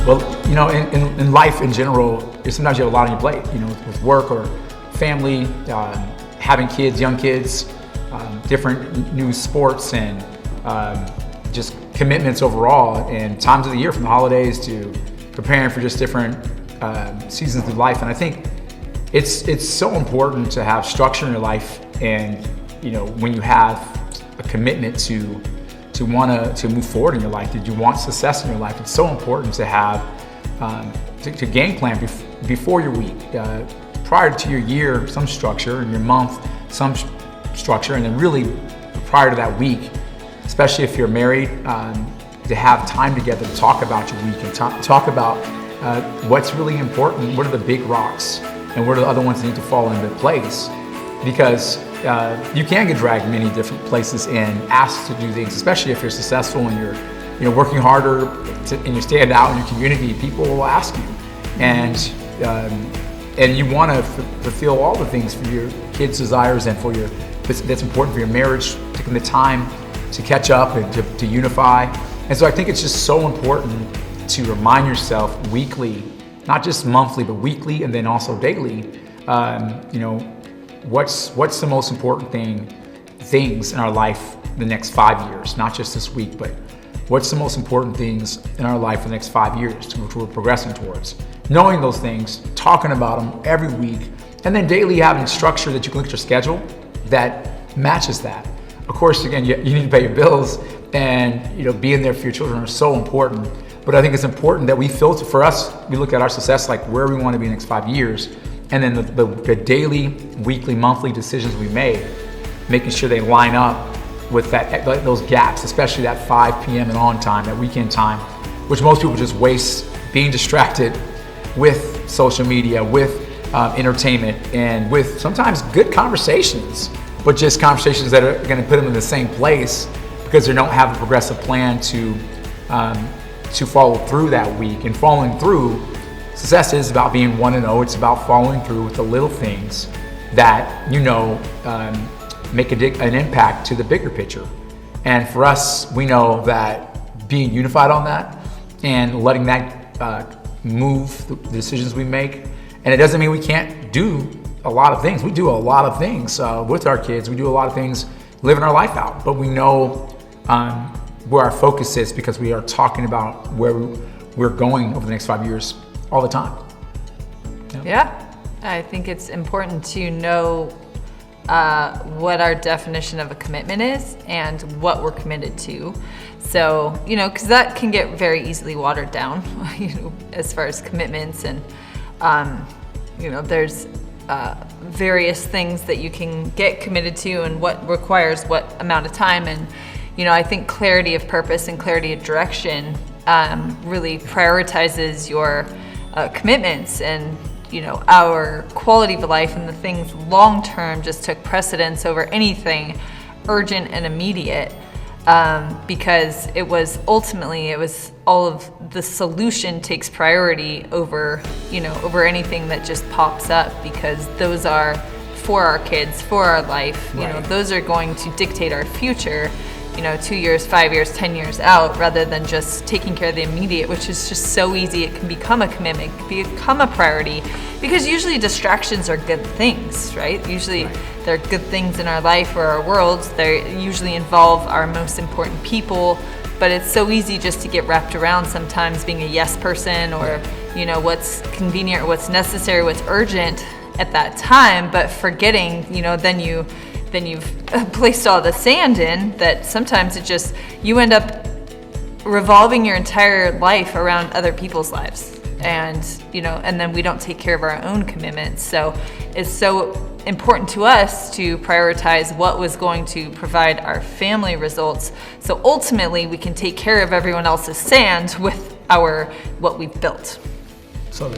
Well, in life in general, sometimes you have a lot on your plate, with work or family, having kids, young kids, different new sports, and just commitments overall, and times of the year from the holidays to preparing for just different seasons of life. And I think it's so important to have structure in your life, and when you have a commitment to want to move forward in your life, that you want success in your life, it's so important to have to game plan before your week, prior to your year, some structure, and your month, some structure, and then really prior to that week, especially if you're married, to have time together to talk about your week and talk about what's really important, what are the big rocks, and what are the other ones that need to fall into place. Because you can get dragged many different places and asked to do things, especially if you're successful and you're working harder and you stand out in your community. People will ask you, and you want to fulfill all the things for your kids' desires and for that's important for your marriage, taking the time to catch up and to unify. And so I think it's just so important to remind yourself weekly, not just monthly, but weekly, and then also daily, what's the most important things in our life the next 5 years, not just this week, but what's the most important things in our life for the next 5 years, which we're progressing towards. Knowing those things, talking about them every week, and then daily having structure that you can look at your schedule that matches that. Of course, again, you need to pay your bills, and being there for your children are so important. But I think it's important that we filter, for us, we look at our success like where we want to be in the next 5 years, and then the daily, weekly, monthly decisions we make, making sure they line up with those gaps, especially that 5 p.m. and on time, that weekend time, which most people just waste being distracted with social media, with entertainment, and with sometimes good conversations, but just conversations that are going to put them in the same place because they don't have a progressive plan to follow through that week. And following through, success is about being 1-0. It's about following through with the little things that make an impact to the bigger picture. And for us, we know that being unified on that and letting that move the decisions we make. And it doesn't mean we can't do a lot of things. We do a lot of things with our kids. We do a lot of things living our life out. But we know where our focus is because we are talking about where we're going over the next 5 years all the time. Yeah, I think it's important to know what our definition of a commitment is and what we're committed to. So, because that can get very easily watered down, as far as commitments, and there's various things that you can get committed to and what requires what amount of time. And, I think clarity of purpose and clarity of direction really prioritizes your commitments, and our quality of life and the things long term just took precedence over anything urgent and immediate, because it was all of the solution takes priority over over anything that just pops up, because those are for our kids, for our life. Right. Those are going to dictate our future 2 years, 5 years, 10 years out, rather than just taking care of the immediate, which is just so easy. It can become a commitment, it can become a priority, because usually distractions are good things, right? Usually they're good things in our life or our worlds. They usually involve our most important people, but it's so easy just to get wrapped around sometimes being a yes person, or what's convenient or what's necessary, what's urgent at that time, but forgetting, then you've placed all the sand in, that sometimes you end up revolving your entire life around other people's lives. And then we don't take care of our own commitments. So it's so important to us to prioritize what was going to provide our family results. So ultimately we can take care of everyone else's sand with what we've built. So